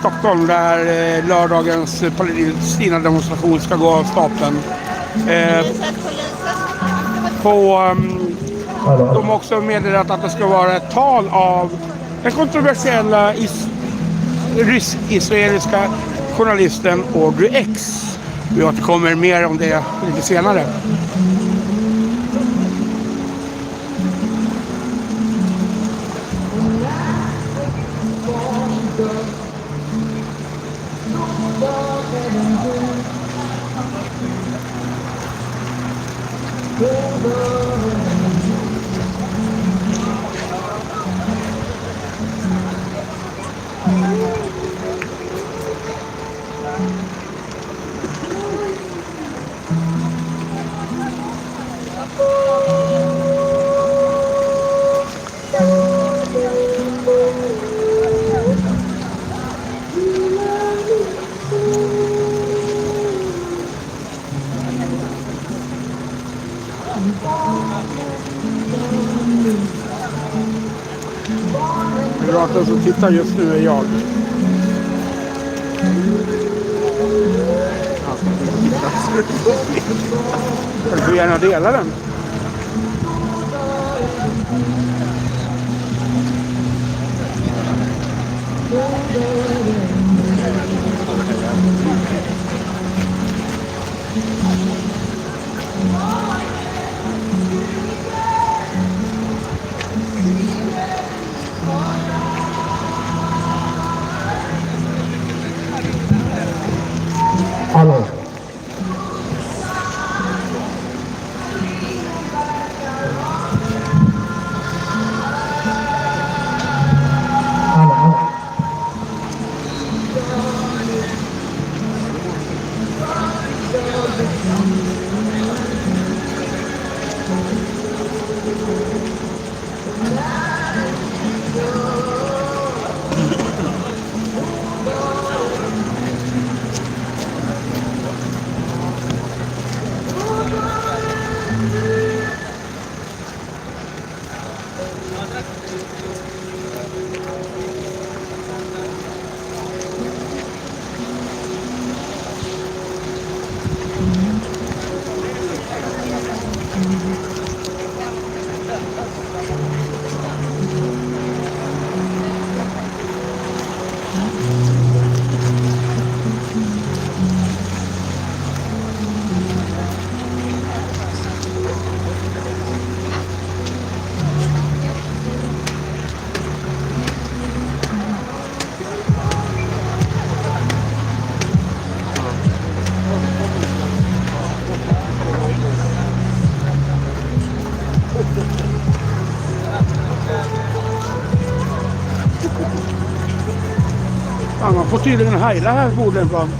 Stockholm där lördagens Palestinademonstration ska gå av stapeln. De har också meddelat att det ska vara ett tal av den kontroversiella ryss-isrealiska journalisten Andrey X. Vi återkommer mer om det lite senare. Den som tittar just nu är jag. Du får gärna dela den. Hallå. Ja, man får tydligen hejla här på Odenplan.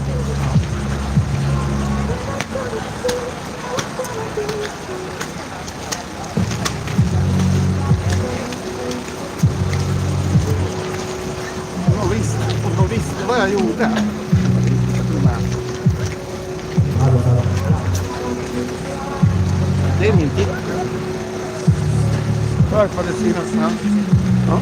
Om de visste vad jag gjorde. Det är min titel. För Palestina. Ja.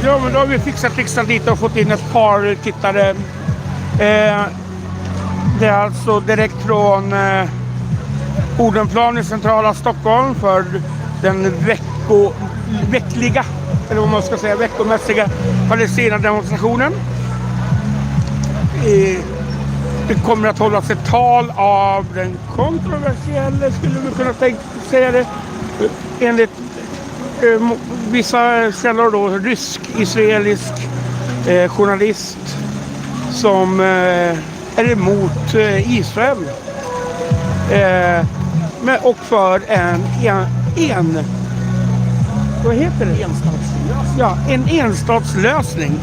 Ja, men då har vi fixat riksdagen dit och fått in ett par tittare. Det är alltså direkt från Odenplan i centrala Stockholm för den veckliga, eller vad man ska säga, veckomässiga Palestinademonstrationen. Det kommer att hållas ett tal av den kontroversiella, skulle vi kunna säga det, enligt vissa källor då, rysk-isrealisk journalist som är emot Israel och för vad heter det? En enstatslösning.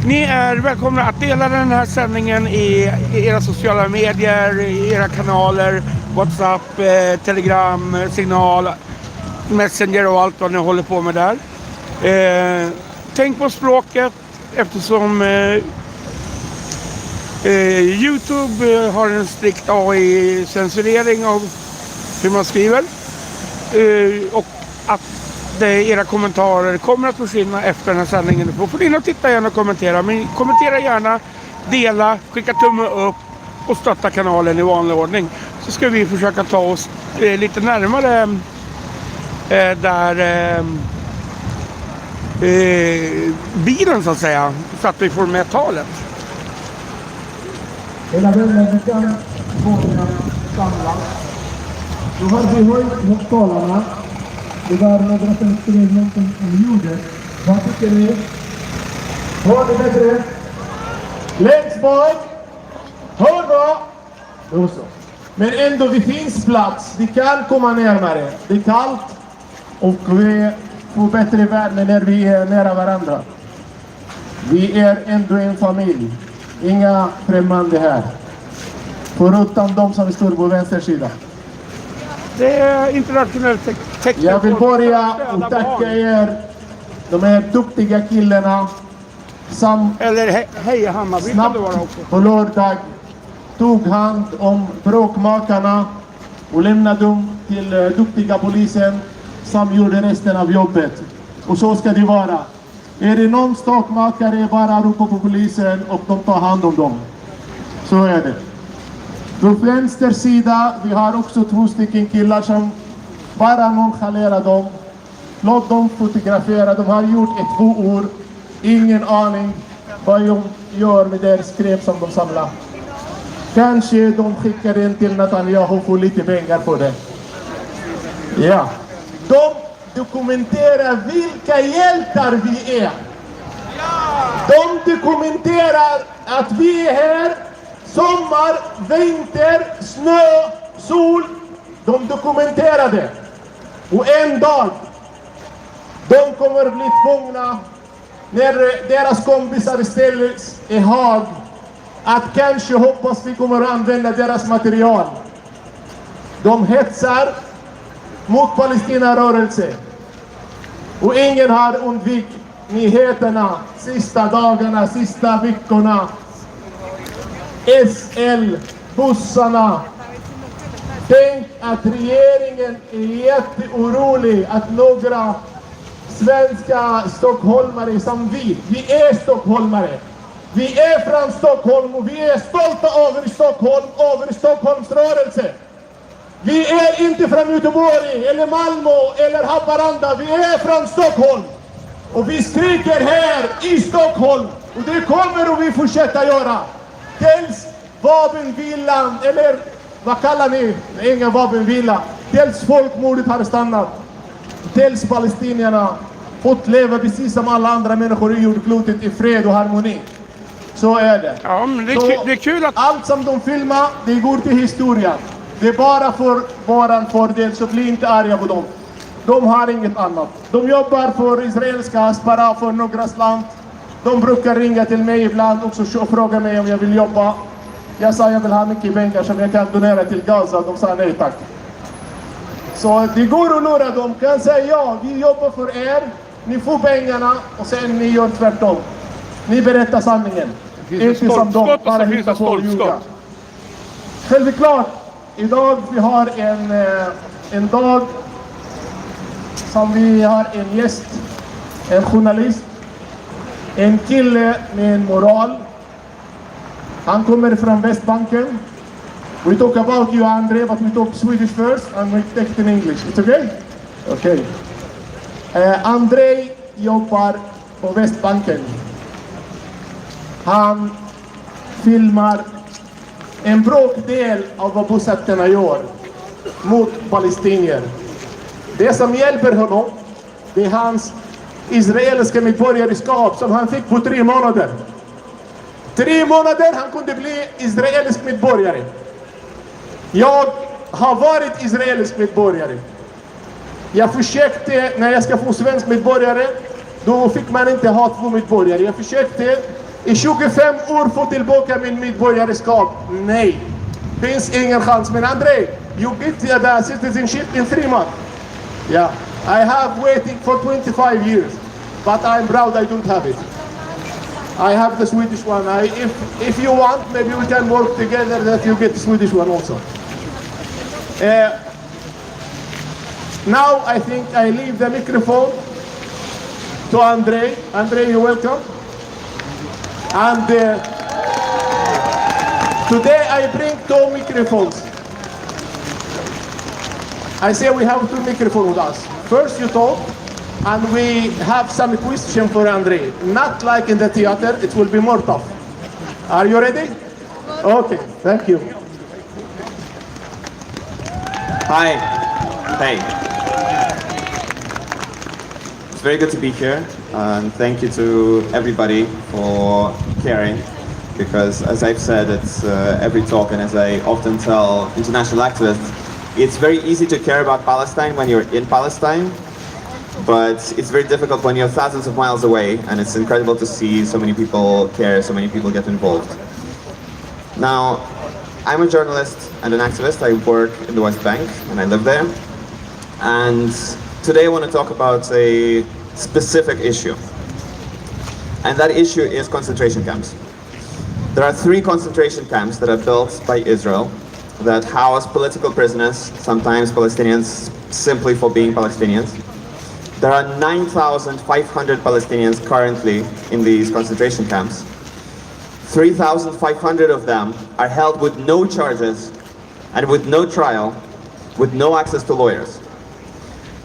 Ni är välkomna att dela den här sändningen i era sociala medier, i era kanaler, WhatsApp, Telegram, Signal. Messenger och allt vad ni håller på med där. Tänk på språket eftersom YouTube har en strikt AI-censurering av hur man skriver. Och att era kommentarer kommer att försvinna efter den här sändningen. Då får ni in och titta gärna och kommentera. Men kommentera gärna, dela, skicka tumme upp och stötta kanalen i vanlig ordning. Så ska vi försöka ta oss lite närmare bilen så att säga. Så att vi får med talet. Hela vännerveckan börjar samlas. Då har vi höjt högtalarna. Det var några som skrev någonting om ljudet. Vad tycker ni? Hör ni bättre? Längst bak! Hör då! Då så. Men ändå, det finns plats. Vi kan komma närmare. Det är kallt och vi får bättre värme när vi är nära varandra. Vi är ändå en familj. Inga främmande här. Förutom de som står på vänster sida. Det är internationellt tecken. Jag vill börja och tacka er. De här duktiga killarna som Eller hej Hammarby kan snabbt det vara också. på lördag tog hand om bråkmakarna och lämnade dem till duktiga polisen som gjorde resten av jobbet. Och så ska det vara. Är det någon stakmakare, bara ropa på polisen och de tar hand om dem. Så är det. På vänster sida, vi har också 2 stycken killar som bara nonchalerar dem. Låt dem fotografera. De har gjort ett 2 år. Ingen aning vad de gör med deras skräp som de samlar. Kanske de skickar in till Netanyahu och får lite pengar på det. Ja. De dokumenterar vilka hjältar vi är. De dokumenterar att vi är här. Sommar, vinter, snö, sol. De dokumenterar det. Och en dag, de kommer bli tvungna, när deras kompisar ställs i Haag, att kanske hoppas vi kommer att använda deras material. De hetsar mot Palestinarörelsen. Och ingen har undvikit nyheterna sista dagarna, sista veckorna. SL, bussarna. Tänk att regeringen är jätteorolig att några svenska stockholmare som vi är stockholmare. Vi är från Stockholm och vi är stolta över Stockholm, över Stockholms rörelse. Vi är inte från Göteborg eller Malmö eller Haparanda. Vi är från Stockholm. Och vi skriker här i Stockholm. Och det kommer vi fortsätta göra. Tills vapenvilan, eller vad kallar ni? Ingen vapenvila. Tills folkmordet har stannat. Tills palestinierna fått leva precis som alla andra människor i jordklotet i fred och harmoni. Så är det. Ja, men det är kul att... Allt som de filmar, det går till historia. Det är bara för våran fördel, så bli inte arga på dem. De har inget annat. De jobbar för israeliska, bara för några slant. De brukar ringa till mig ibland också och fråga mig om jag vill jobba. Jag sa jag vill ha mycket pengar som jag kan donera till Gaza. De sa nej tack. Så det går att lura dem. Kan säga ja, vi jobbar för er. Ni får pengarna och sen ni gör tvärtom. Ni berättar sanningen. Inte som de bara hittar på och ljuga. Självklart, idag vi har en dag som vi har en gäst, en journalist, en kille med en moral. Han kommer från Västbanken. We talk about you, Andrey, but we talk Swedish first and we take it in English. It's okay? Okay. Andrey jobbar på Västbanken. Han filmar en bråkdel av vad bosättarna gör mot palestinier. Det som hjälper honom, det är hans israeliska medborgarskap som han fick på 3 månader. 3 månader han kunde bli israelisk medborgare. Jag har varit israelisk medborgare. Jag försökte, när jag ska få svensk medborgare, då fick man inte ha 2 medborgare. Jag försökte i 25 år få tillbaka min medborgarskap. Nej, finns ingen chans. Men Andrei, you get the citizenship in 3 months. Ja, I have waiting for 25 years, but I'm proud I don't have it. I have the Swedish one. If you want, maybe we can work together that you get the Swedish one also. Now I think I leave the microphone to Andrey. Andrey, you're welcome. And today I bring 2 microphones. I say we have 2 microphones with us. First you talk, and we have some question for Andrey. Not like in the theater, it will be more tough. Are you ready? Okay, thank you. Hi. Hey. It's very good to be here, and thank you to everybody for caring, because as I've said at every talk, and as I often tell international activists, it's very easy to care about Palestine when you're in Palestine, but it's very difficult when you're thousands of miles away, and it's incredible to see so many people care, so many people get involved. Now, I'm a journalist and an activist. I work in the West Bank, and I live there. And today I want to talk about a specific issue. And that issue is concentration camps. There are 3 concentration camps that are built by Israel that house political prisoners, sometimes Palestinians simply for being Palestinians. There are 9,500 Palestinians currently in these concentration camps. 3,500 of them are held with no charges and with no trial, with no access to lawyers.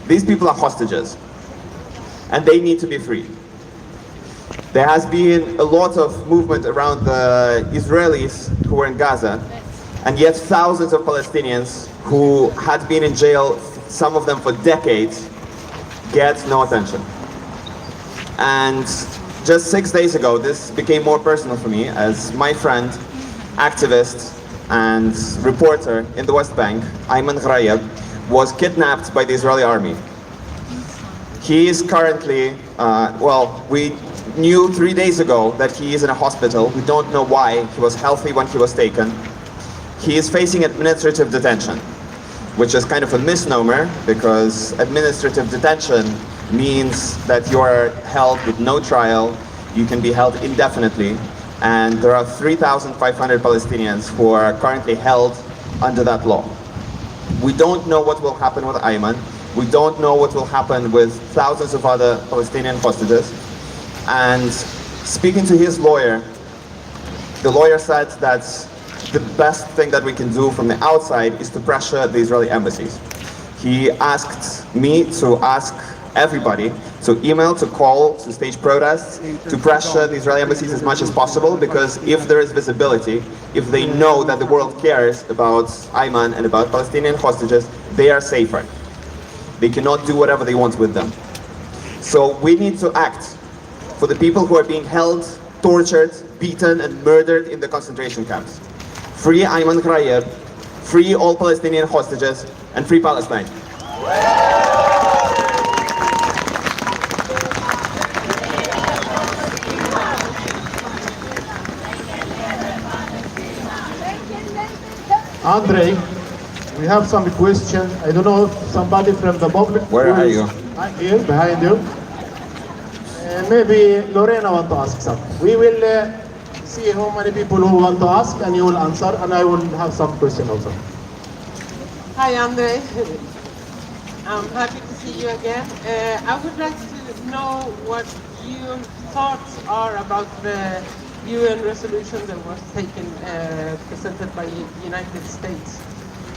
These people are hostages, and they need to be free. There has been a lot of movement around the Israelis who are in Gaza, and yet thousands of Palestinians who had been in jail, some of them for decades, get no attention. And just 6 days ago, this became more personal for me, as my friend, activist and reporter in the West Bank, Ayman was kidnapped by the Israeli army. He is currently, we knew 3 days ago that he is in a hospital. We don't know why. He was healthy when he was taken. He is facing administrative detention, which is kind of a misnomer, because administrative detention means that you are held with no trial, you can be held indefinitely, and there are 3,500 Palestinians who are currently held under that law. We don't know what will happen with Ayman. We don't know what will happen with thousands of other Palestinian hostages. And speaking to his lawyer, the lawyer said that the best thing that we can do from the outside is to pressure the Israeli embassies. He asked me to ask everybody to email, to call, to stage protests, to pressure the Israeli embassies as much as possible, because if there is visibility, if they know that the world cares about Ayman and about Palestinian hostages, they are safer. They cannot do whatever they want with them. So we need to act for the people who are being held, tortured, beaten and murdered in the concentration camps. Free Ayman Khrayeb, free all Palestinian hostages, and free Palestine. Andrey, we have some question. I don't know if somebody from the public. Where are you? I'm here, behind you. Maybe Lorena want to ask something. We will see how many people who want to ask, and you will answer, and I will have some question also. Hi, Andrey. I'm happy to see you again. I would like to know what your thoughts are about the UN resolution that was taken, presented by the United States,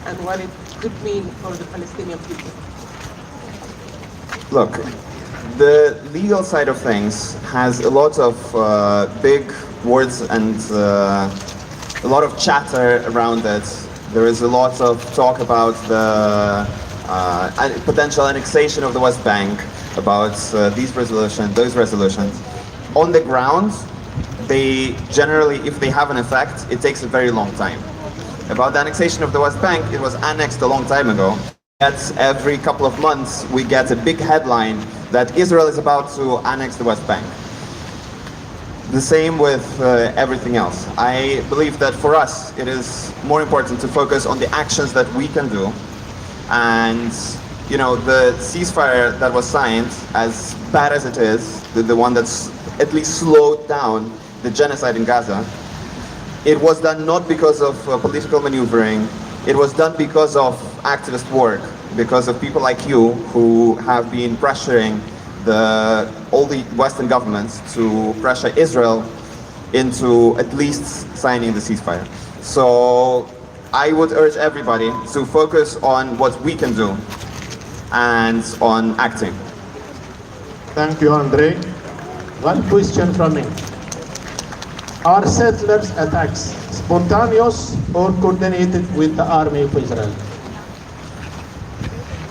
and what it could mean for the Palestinian people. Look, the legal side of things has a lot of big words and a lot of chatter around it. There is a lot of talk about the potential annexation of the West Bank, about these resolutions, those resolutions. On the ground, they generally, if they have an effect, it takes a very long time. About the annexation of the West Bank, it was annexed a long time ago. Yet every couple of months, we get a big headline that Israel is about to annex the West Bank. The same with everything else. I believe that for us, it is more important to focus on the actions that we can do and you know, the ceasefire that was signed, as bad as it is, the one that's at least slowed down the genocide in Gaza, it was done not because of political maneuvering, it was done because of activist work, because of people like you who have been pressuring all the Western governments to pressure Israel into at least signing the ceasefire. So I would urge everybody to focus on what we can do and on acting. Thank you, Andrey. One question from me. Are settlers' attacks spontaneous or coordinated with the army of Israel?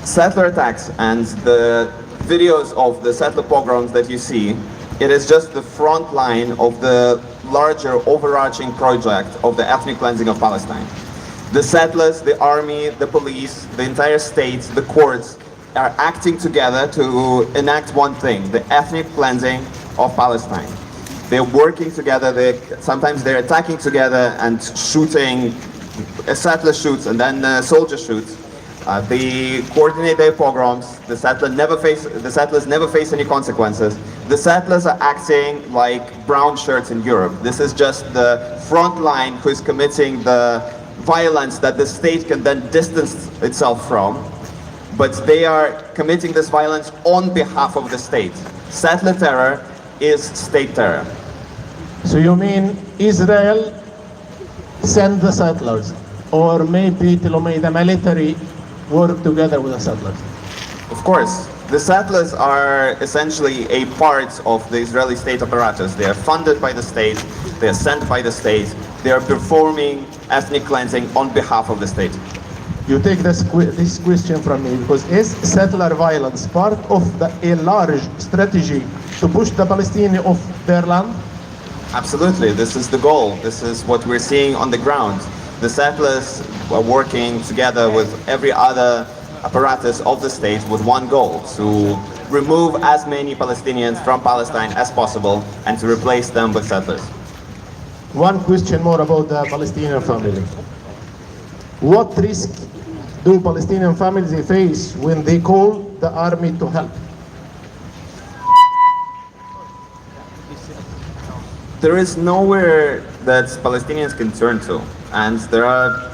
Settler attacks and the videos of the settler pogroms that you see, it is just the front line of the larger overarching project of the ethnic cleansing of Palestine. The settlers, the army, the police, the entire state, the courts are acting together to enact one thing, the ethnic cleansing of Palestine. They're working together, sometimes they're attacking together and shooting, a settler shoots and then a soldier shoots. They coordinate their pogroms, the settlers never face any consequences. The settlers are acting like brown shirts in Europe. This is just the front line who is committing the violence that the state can then distance itself from. But they are committing this violence on behalf of the state. Settler terror is state terror. So you mean Israel send the settlers, or maybe the military work together with the settlers? Of course, the settlers are essentially a part of the Israeli state apparatus. They are funded by the state, they are sent by the state, they are performing ethnic cleansing on behalf of the state. You take this question from me because is settler violence part of a large strategy to push the Palestinians off their land? Absolutely, this is the goal. This is what we're seeing on the ground. The settlers are working together with every other apparatus of the state with one goal, to remove as many Palestinians from Palestine as possible and to replace them with settlers. One question more about the Palestinian family. What risk do Palestinian families face when they call the army to help? There is nowhere that Palestinians can turn to, and there are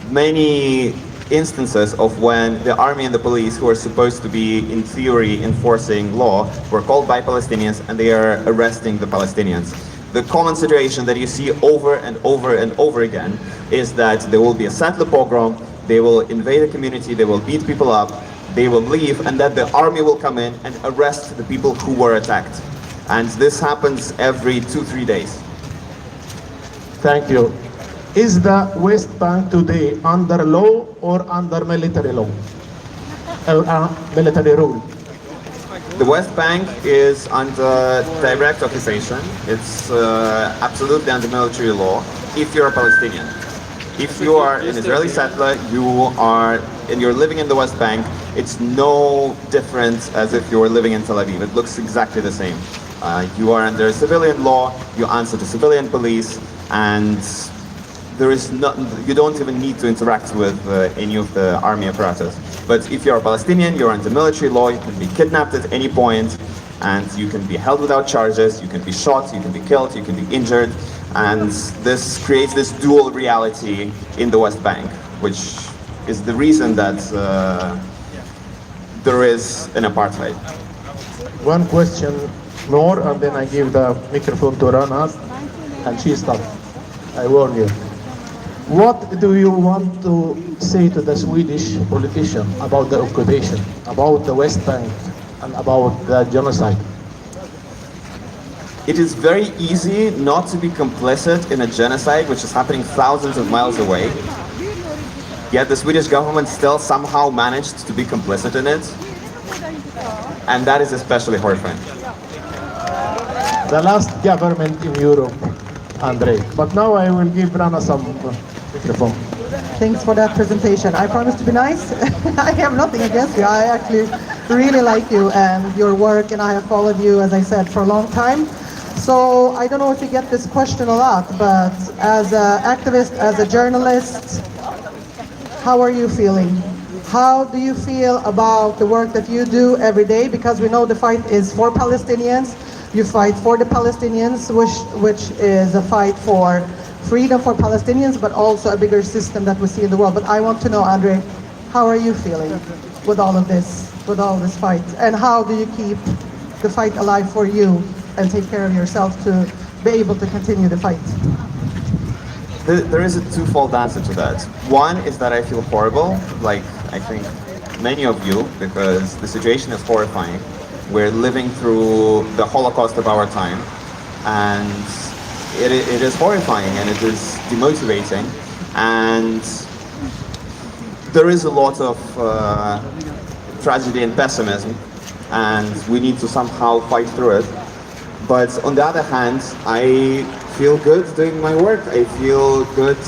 many instances of when the army and the police, who are supposed to be in theory enforcing law, were called by Palestinians and they are arresting the Palestinians. The common situation that you see over and over and over again is that there will be a settler pogrom, they will invade a community, they will beat people up, they will leave, and then the army will come in and arrest the people who were attacked. And this happens every 2-3 days. Thank you. Is the West Bank today under law or under military law? Military rule? The West Bank is under direct occupation. It's absolutely under military law if you're a Palestinian. If you are an Israeli settler, and you're living in the West Bank, it's no different as if you were living in Tel Aviv. It looks exactly the same. You are under civilian law, you answer to civilian police, and you don't even need to interact with any of the army apparatus. But if you're a Palestinian, you're under military law, you can be kidnapped at any point, and you can be held without charges, you can be shot, you can be killed, you can be injured, and this creates this dual reality in the West Bank, which is the reason that there is an apartheid. One question more, and then I give the microphone to Rana, and she stopped. I warn you. What do you want to say to the Swedish politician about the occupation, about the West Bank, and about the genocide? It is very easy not to be complicit in a genocide which is happening thousands of miles away. Yet the Swedish government still somehow managed to be complicit in it. And that is especially horrifying. The last government in Europe, Andrey. But now I will give Rana some microphone. Thanks for that presentation. I promise to be nice. I have nothing against you. I actually really like you and your work, and I have followed you, as I said, for a long time. So I don't know if you get this question a lot, but as an activist, as a journalist, how are you feeling? how do you feel about the work that you do every day? Because we know the fight is for Palestinians. You fight for the Palestinians, which is a fight for freedom for Palestinians, but also a bigger system that we see in the world. But I want to know, Andrey, how are you feeling with all of this, fight? And how do you keep the fight alive for you and take care of yourself to be able to continue the fight? There is a twofold answer to that. One is that I feel horrible, like I think many of you, because the situation is horrifying. We're living through the Holocaust of our time, and it is horrifying and it is demotivating, and there is a lot of tragedy and pessimism, and we need to somehow fight through it. But on the other hand, I feel good doing my work. I feel good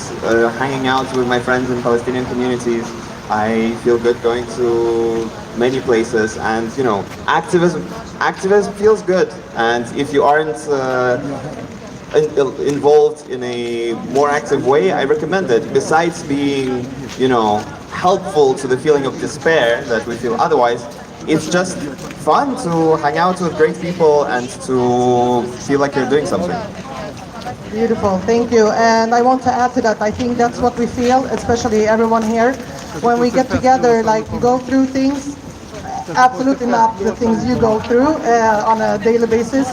hanging out with my friends in Palestinian communities. I feel good going to many places, and you know, activism feels good. And if you aren't involved in a more active way, I recommend it. Besides being, you know, helpful to the feeling of despair that we feel otherwise, it's just fun to hang out with great people and to feel like you're doing something. Beautiful, thank you. And I want to add to that, I think that's what we feel, especially everyone here. When we get together, like you go through things, absolutely not the things you go through on a daily basis,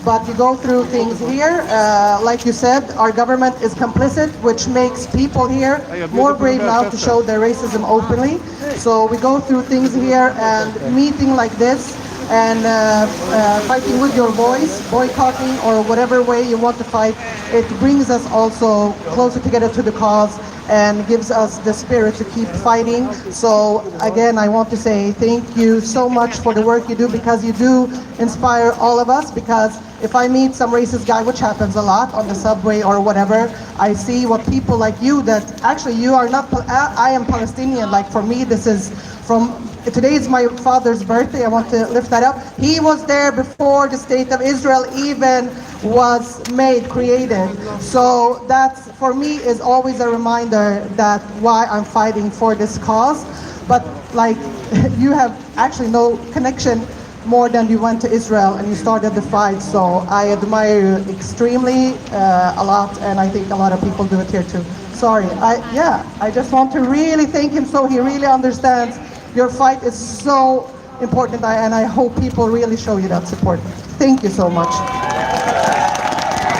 but you go through things here. Like you said, our government is complicit, which makes people here more brave now to show their racism openly. So we go through things here, and meeting like this and fighting with your voice, boycotting or whatever way you want to fight, it brings us also closer together to the cause and gives us the spirit to keep fighting. So again, I want to say thank you so much for the work you do, because you do inspire all of us. Because if I meet some racist guy, which happens a lot on the subway or whatever, I see what people like you, that actually you are not, I am Palestinian. Like for me, this is from, today is my father's birthday. I want to lift that up. He was there before the state of Israel even was created. So that's, for me, is always a reminder that why I'm fighting for this cause. But like, you have actually no connection more than you went to Israel and you started the fight. So I admire you extremely a lot, and I think a lot of people do it here too. Sorry, I just want to really thank him, so he really understands your fight is so important, and I hope people really show you that support. Thank you so much.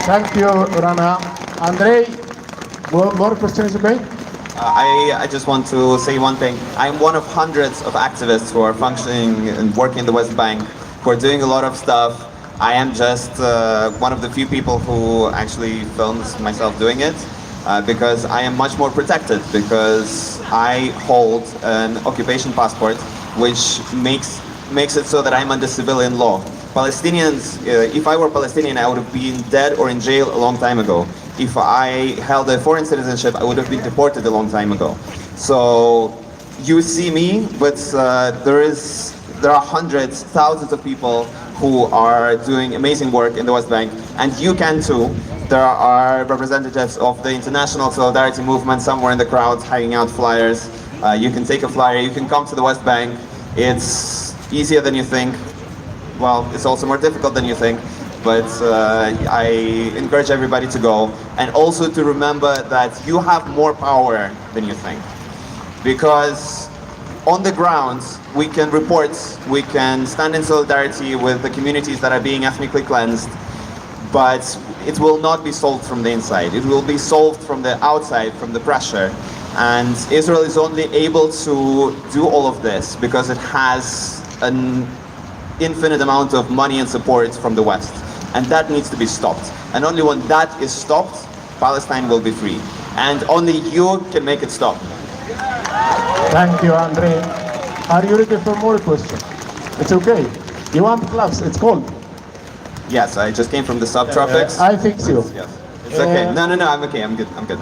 Thank you, Rana. Andrey, more questions, okay? I just want to say one thing. I'm one of hundreds of activists who are functioning and working in the West Bank, who are doing a lot of stuff. I am just one of the few people who actually films myself doing it, because I am much more protected, because I hold an occupation passport, which makes it so that I'm under civilian law. Palestinians, if I were Palestinian, I would have been dead or in jail a long time ago. If I held a foreign citizenship, I would have been deported a long time ago. So you see me, but there are hundreds, thousands of people who are doing amazing work in the West Bank, and you can too. There are representatives of the international solidarity movement somewhere in the crowd hanging out flyers. You can take a flyer, you can come to the West Bank. It's easier than you think. Well, it's also more difficult than you think, but I encourage everybody to go, and also to remember that you have more power than you think. Because on the ground, we can report, we can stand in solidarity with the communities that are being ethnically cleansed, but it will not be solved from the inside. It will be solved from the outside, from the pressure. And Israel is only able to do all of this because it has an infinite amount of money and support from the West. And that needs to be stopped. And only when that is stopped, Palestine will be free. And only you can make it stop. Thank you, Andrey. Are you ready for more questions? It's okay. You want gloves? It's cold. Yes, I just came from the subtropics. I fix you. Yes. It's okay. No, I'm okay. I'm good. I'm good.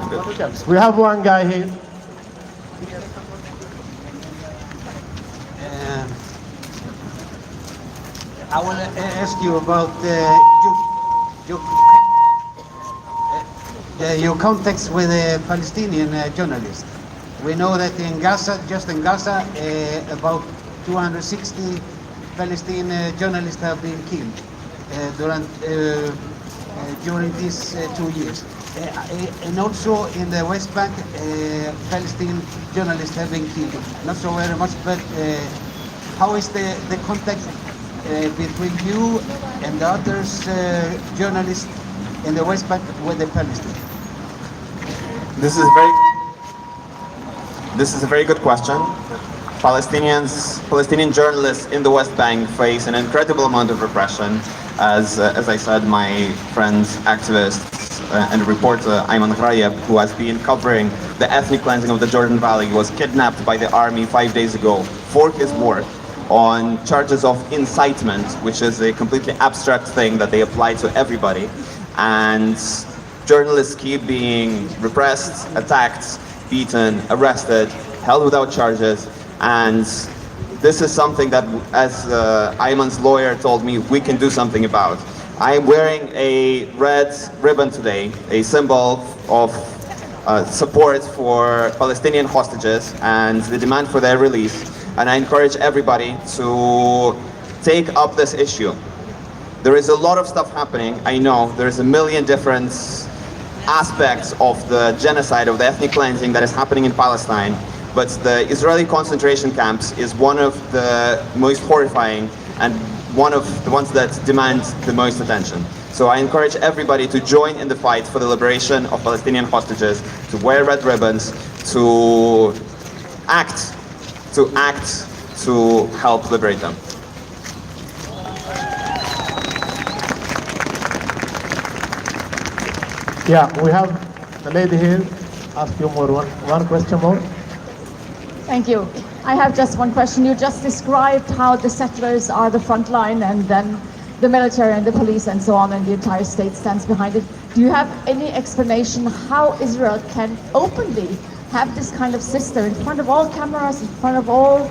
We have one guy here. I want to ask you about your contacts with a Palestinian journalist. We know that in Gaza, just in Gaza, about 260 Palestinian journalists have been killed during these 2 years. And also in the West Bank, Palestinian journalists have been killed. Not so very much, but how is the contact between you and the others journalists in the West Bank with the Palestinians? This is a very good question. Palestinian journalists in the West Bank face an incredible amount of repression. As I said, my friends, activists, and reporter Ayman Ghraib, who has been covering the ethnic cleansing of the Jordan Valley, was kidnapped by the army 5 days ago for his work on charges of incitement, which is a completely abstract thing that they apply to everybody. And journalists keep being repressed, attacked, beaten, arrested, held without charges. And this is something that, as Ayman's lawyer told me, we can do something about. I'm wearing a red ribbon today, a symbol of support for Palestinian hostages and the demand for their release. And I encourage everybody to take up this issue. There is a lot of stuff happening. I know there's a million different aspects of the genocide, of the ethnic cleansing that is happening in Palestine. But the Israeli concentration camps is one of the most horrifying and one of the ones that demand the most attention. So I encourage everybody to join in the fight for the liberation of Palestinian hostages, to wear red ribbons, to act to help liberate them. Yeah, we have the lady here. Ask you one question more. Thank you. I have just one question. You just described how the settlers are the front line and then the military and the police and so on, and the entire state stands behind it. Do you have any explanation how Israel can openly have this kind of system in front of all cameras, in front of all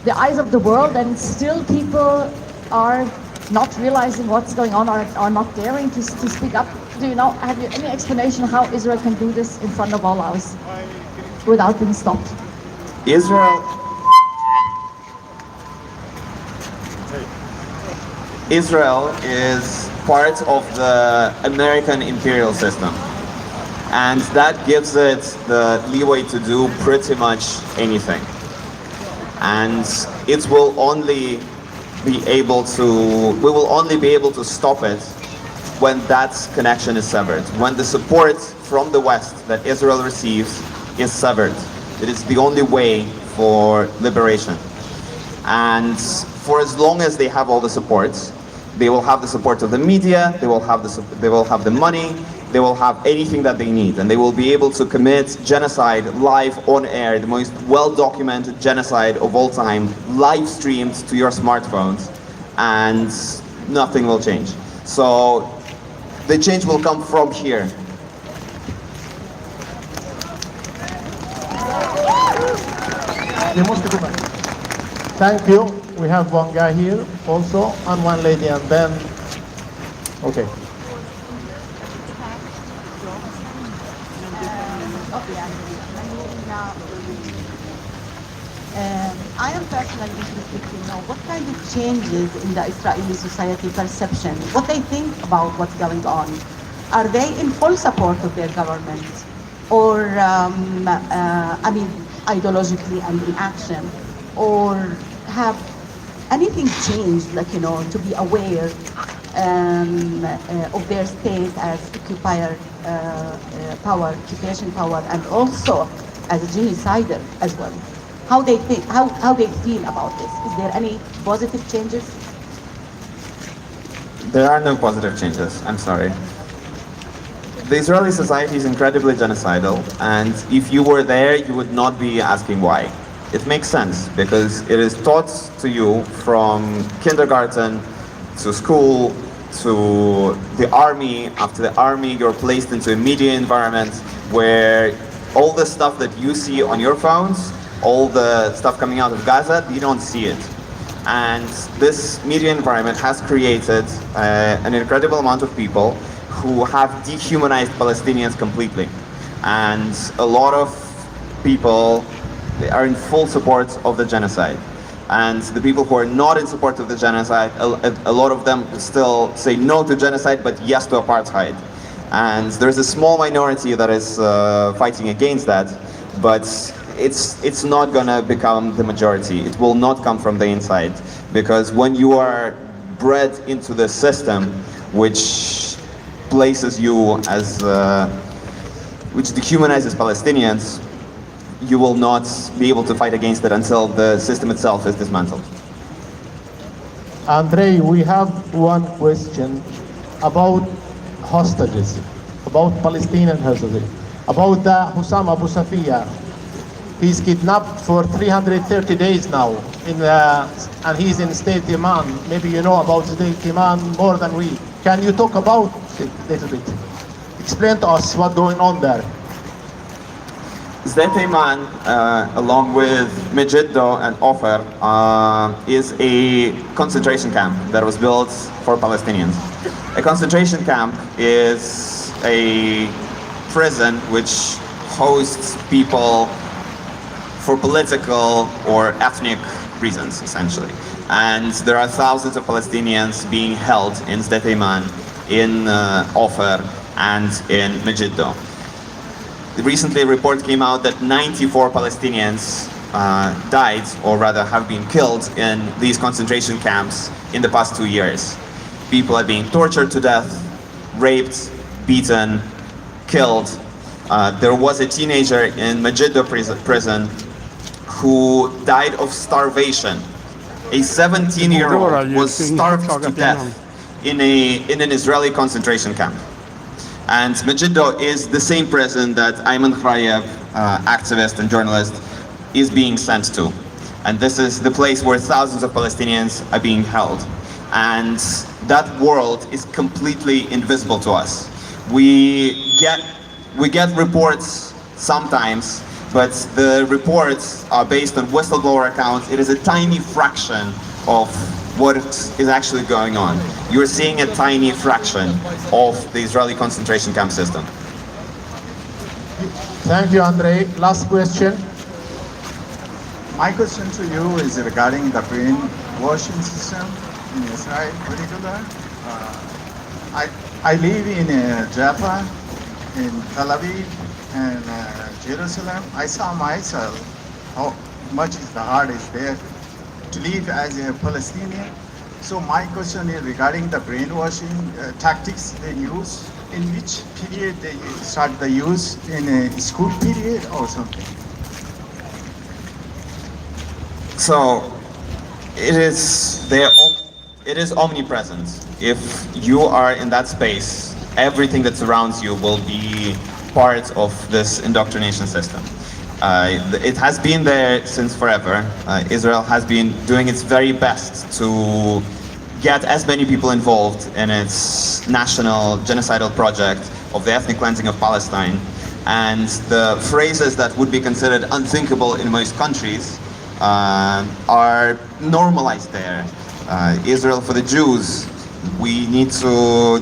the eyes of the world, and still people are not realizing what's going on, or are not daring to speak up? Do you know, have you any explanation how Israel can do this in front of all eyes without being stopped? Israel is part of the American imperial system, and that gives it the leeway to do pretty much anything. And it will only be able to, we will only be able to stop it when that connection is severed, when the support from the West that Israel receives is severed. It is the only way for liberation. And for as long as they have all the supports, they will have the support of the media, they will have the money, they will have anything that they need, and they will be able to commit genocide live on air, the most well-documented genocide of all time, live streamed to your smartphones, and nothing will change. So the change will come from here. Thank you. We have one guy here also, and one lady, and then, okay. I am personally interested to know what kind of changes in the Israeli society perception, what they think about what's going on. Are they in full support of their government? Or, I mean, ideologically and in action? Or have anything changed, like, you know, to be aware of their state as occupier power, occupation power, and also as a genocider as well? How they think, how they feel about this? Is there any positive changes? There are no positive changes, I'm sorry. The Israeli society is incredibly genocidal, and if you were there, you would not be asking why. It makes sense, because it is taught to you from kindergarten to school to the army. After the army, you're placed into a media environment where all the stuff that you see on your phones, all the stuff coming out of Gaza, you don't see it. And this media environment has created an incredible amount of people who have dehumanized Palestinians completely. And a lot of people are in full support of the genocide. And the people who are not in support of the genocide, a lot of them still say no to genocide, but yes to apartheid. And there's a small minority that is fighting against that, but it's not gonna become the majority. It will not come from the inside, because when you are bred into the system, which places you as, which dehumanizes Palestinians, you will not be able to fight against it until the system itself is dismantled. Andrey, we have one question about hostages, about Palestinian hostages, about the Hussam Abu Safiya. He's kidnapped for 330 days now, and he's in state demand. Maybe you know about state demand more than we. Can you talk about it a little bit? Explain to us what's going on there. Sde Teiman, along with Megiddo and Ofer, is a concentration camp that was built for Palestinians. A concentration camp is a prison which hosts people for political or ethnic reasons, essentially. And there are thousands of Palestinians being held in Sde Teiman, in Ofer, and in Megiddo. Recently, a report came out that 94 Palestinians died, or rather have been killed, in these concentration camps in the past 2 years. People are being tortured to death, raped, beaten, killed. There was a teenager in Megiddo prison who died of starvation. A 17-year-old was starved to death in an Israeli concentration camp. And Megiddo is the same prison that Ayman Khrayev, activist and journalist, is being sent to. And this is the place where thousands of Palestinians are being held. And that world is completely invisible to us. We get reports sometimes, but the reports are based on whistleblower accounts. It is a tiny fraction of what is actually going on. You're seeing a tiny fraction of the Israeli concentration camp system. Thank you, Andrey. Last question. My question to you is regarding the brainwashing system in Israel in particular. I live in Jaffa, in Tel Aviv, and Jerusalem. I saw myself how much the heart is there to live as a Palestinian. So my question is regarding the brainwashing tactics they use. In which period they start the use, in a school period or something? So it is omnipresent. If you are in that space, everything that surrounds you will be part of this indoctrination system. It has been there since forever. Israel has been doing its very best to get as many people involved in its national genocidal project of the ethnic cleansing of Palestine. And the phrases that would be considered unthinkable in most countries are normalized there. Israel for the Jews. We need to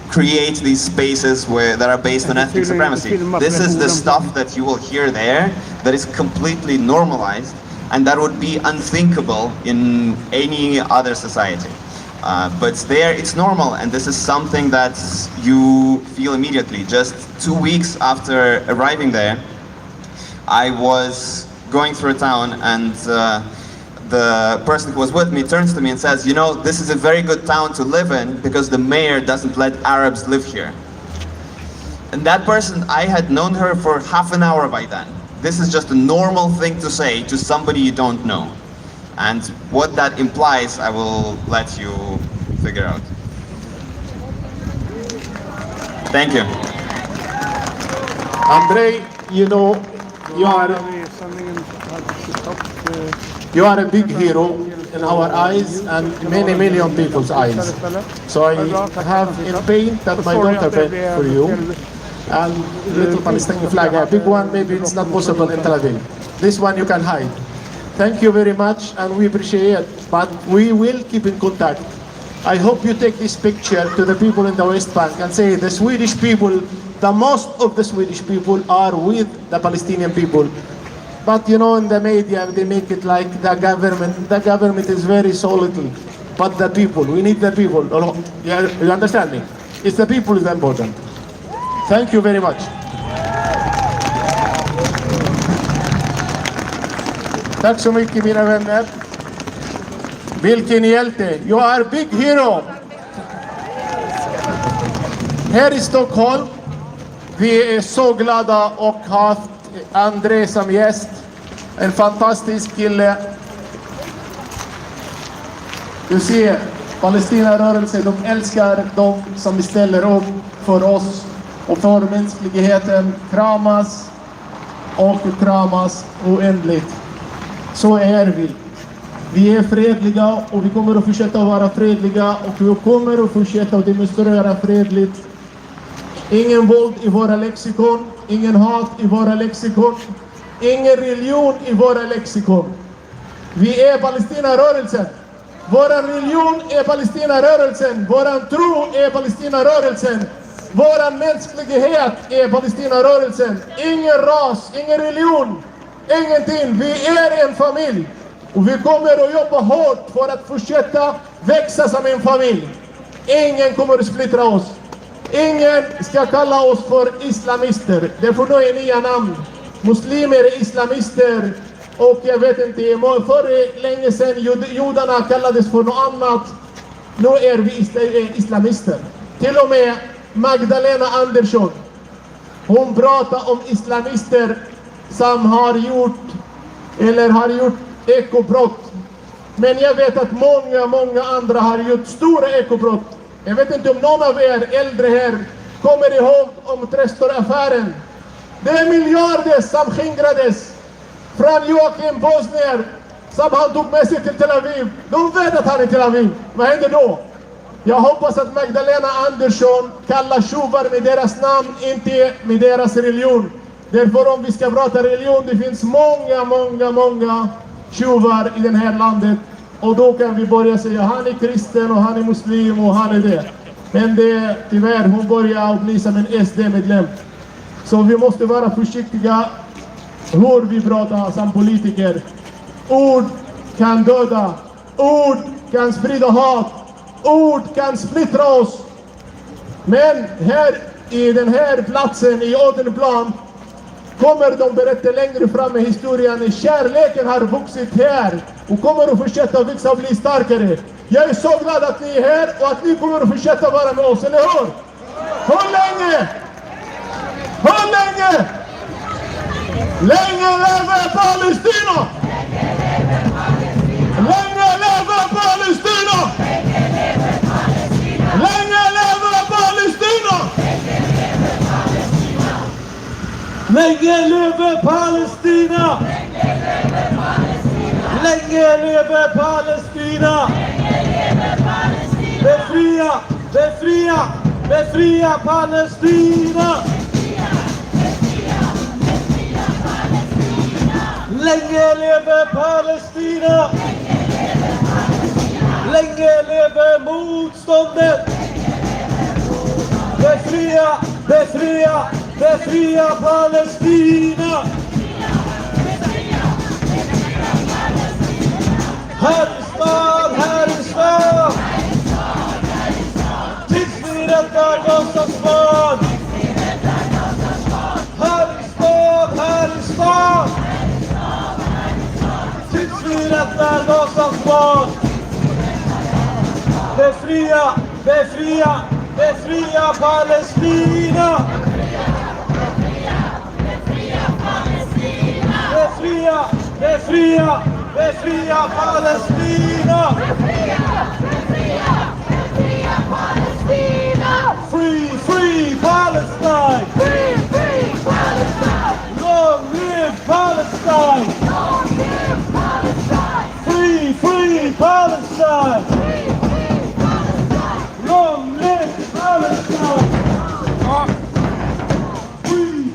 create these spaces that are based on ethnic supremacy. This is the stuff that you will hear there that is completely normalized, and that would be unthinkable in any other society. But there it's normal, and this is something that you feel immediately. Just 2 weeks after arriving there, I was going through a town, and the person who was with me turns to me and says, you know, this is a very good town to live in because the mayor doesn't let Arabs live here. And that person, I had known her for half an hour by then. This is just a normal thing to say to somebody you don't know. And what that implies, I will let you figure out. Thank you. Andrey, you know, you are a big hero in our eyes and many million people's eyes. So I have in paint that my daughter painted for you, and little Palestinian flag, a big one, maybe it's not possible in Tel Aviv. This one you can hide. Thank you very much, and we appreciate it, but we will keep in contact. I hope you take this picture to the people in the West Bank and say the Swedish people, the most of the Swedish people are with the Palestinian people. But you know, in the media, they make it like the government is very so little. But the people, we need the people. You understand me? It's the people is important. Thank you very much. Tack så mycket mina vänner. Vilken hjälte. You are a big hero. Här i Stockholm, vi är så glada och haft Andrey som gäst. En fantastisk kille. Du ser, Palestinarörelsen, de älskar de som ställer upp för oss och för mänskligheten. Kramas och kramas oändligt. Så är vi. Vi är fredliga och vi kommer att fortsätta vara fredliga och vi kommer att fortsätta att demonstrera fredligt. Ingen våld i våra lexikon, ingen hat i våra lexikon, ingen religion i våra lexikon. Vi är Palestinarörelsen. Våran religion är Palestinarörelsen. Våran tro är Palestinarörelsen. Våran mänsklighet är Palestinarörelsen. Ingen ras, ingen religion, ingenting. Vi är en familj. Och vi kommer att jobba hårt för att fortsätta växa som en familj. Ingen kommer att splittra oss. Ingen ska kalla oss för islamister. Det får nog nya namn. Muslimer är islamister. Och jag vet inte, för länge sedan judarna kallades för något annat. Nu är vi islamister. Till och med Magdalena Andersson, hon pratar om islamister som har gjort ekobrott. Men jag vet att många andra har gjort stora ekobrott. Jag vet inte om någon av er äldre här kommer ihåg om Trestor-affären. Det är miljarder som skingrades från Joakim Bosnier som han tog med sig till Tel Aviv. De vet att han är i Tel Aviv. Vad händer då? Jag hoppas att Magdalena Andersson kallar tjuvar med deras namn, inte med deras religion. Därför om vi ska prata religion, det finns många tjuvar i det här landet. Och då kan vi börja säga han är kristen och han är muslim och han är det. Men det tyvärr, hon börjar bli som en SD-medlem. Så vi måste vara försiktiga hur vi pratar som politiker. Ord kan döda. Ord kan sprida hat. Ord kan splittra oss. Men här i den här platsen i Odenplan kommer de berätta längre fram i historien. Kärleken har vuxit här och kommer att fortsätta växa och bli starkare. Jag är så glad att ni är här och att ni kommer att fortsätta vara med oss, eller hur? Hur länge? Hur länge? Länge lever Palestina! Länge lever Palestina! Länge lever Palestina! Länge lever Palestina! Länge lever Palestina! Befria, befria, befria Palestina! Länge lever Palestina! Länge lever motståndet! Befria, befria, befria Palestina! Här i stan, här i stan! Tills vi räddar Gazas barn! Här i stan, här i stan! Tills vi räddar Gazas barn! Befria, befria, befria Palestina! Befria, befria, befria Palestina! Free, free Palestine! Free, free Palestine! Long live Palestine! Long live Palestine! Free, free Palestine! Free, free Palestine! Long live Palestine! Ja.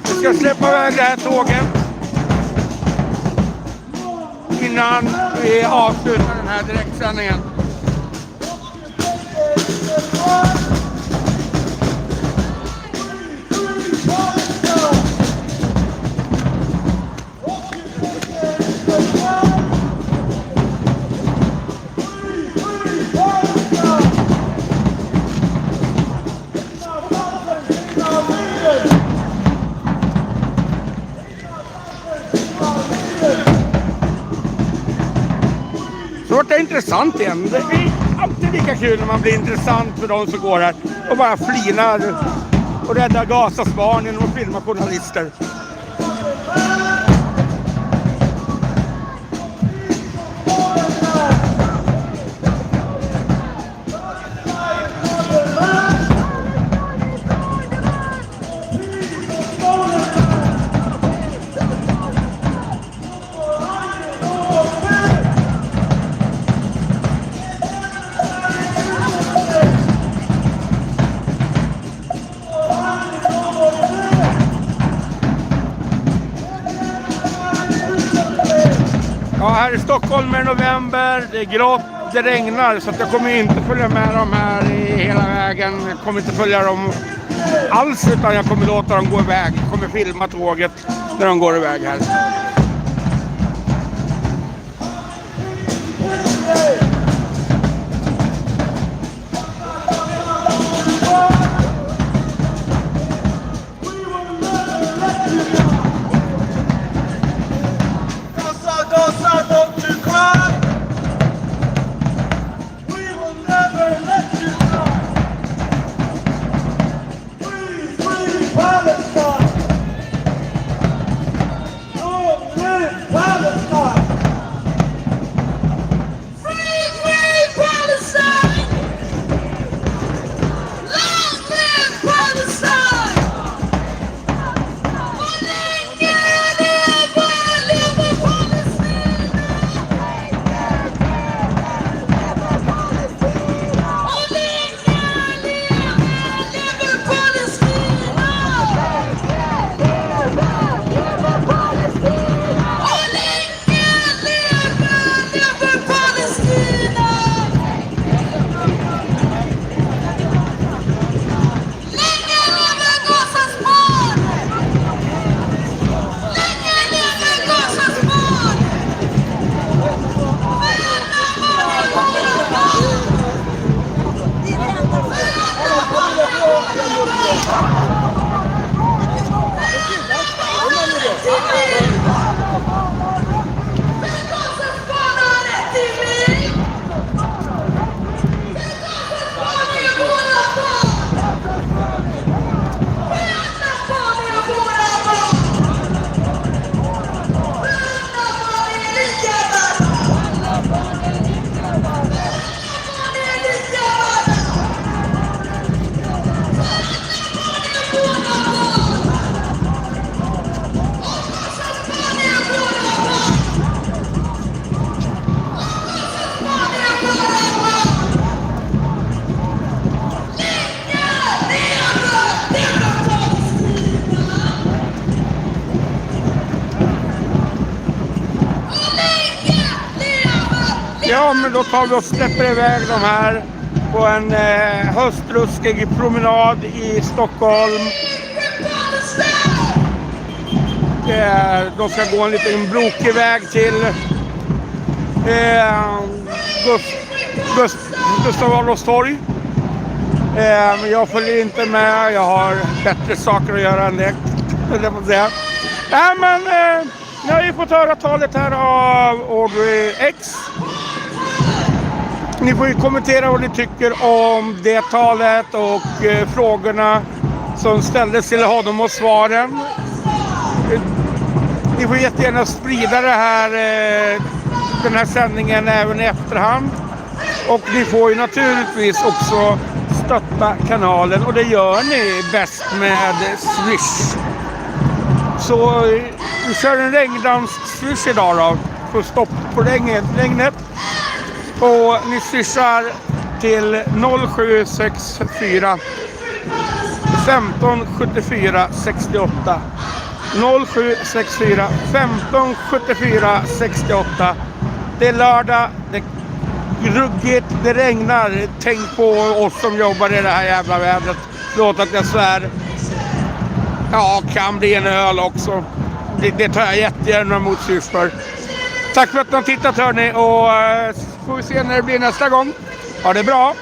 Vi ska släppa iväg det här tåget innan vi avslutar den här direktsändningen. intressant igen. Det är alltid lika kul när man blir intressant för de som går här och bara flinar och räddar Gazas barn genom att filma journalister. Ja, här i Stockholm är november, det är grått, det regnar, så att jag kommer inte följa med dem här i hela vägen. Jag kommer inte följa dem alls, utan jag kommer låta dem gå iväg. Jag kommer filma tåget när de går iväg här. Ja, men då tar vi och släpper iväg de här på en höstruskig promenad i Stockholm. De ska gå en liten brokig väg till Gustav Adolfs torg. Men jag följer inte med, jag har bättre saker att göra än det. Men nu har vi fått höra talet här av Andrey X. Ni får ju kommentera vad ni tycker om det talet och frågorna som ställdes till honom och svaren. Ni får jättegärna sprida det här, den här sändningen även i efterhand. Och ni får ju naturligtvis också stötta kanalen, och det gör ni bäst med Swish. Så vi kör en regndansk Swish idag då, för stopp på regnet. Och ni swishar till 0764 15 74 68. 0764 15 74 68. Det är lördag, det är ruggigt, det regnar. Tänk på oss som jobbar i det här jävla vädret. Låt att jag svär. Ja, kan bli en öl också. Det tar jag jättegärna emot Swish för. Tack för att ni har tittat, hörni, och får vi se när det blir nästa gång. Ha det bra!